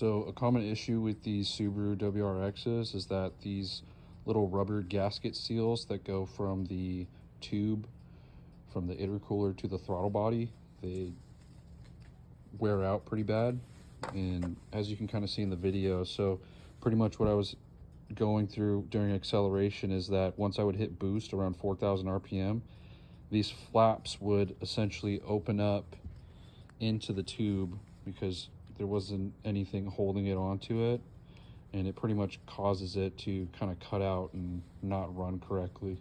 So a common issue with these Subaru WRXs is that these little rubber gasket seals that go from the tube, from the intercooler to the throttle body, they wear out pretty bad. And as you can kind of see in the video, so pretty much what I was going through during acceleration is that once I would hit boost around 4,000 RPM, these flaps would essentially open up into the tube because there wasn't anything holding it onto it, and it pretty much causes it to kind of cut out and not run correctly.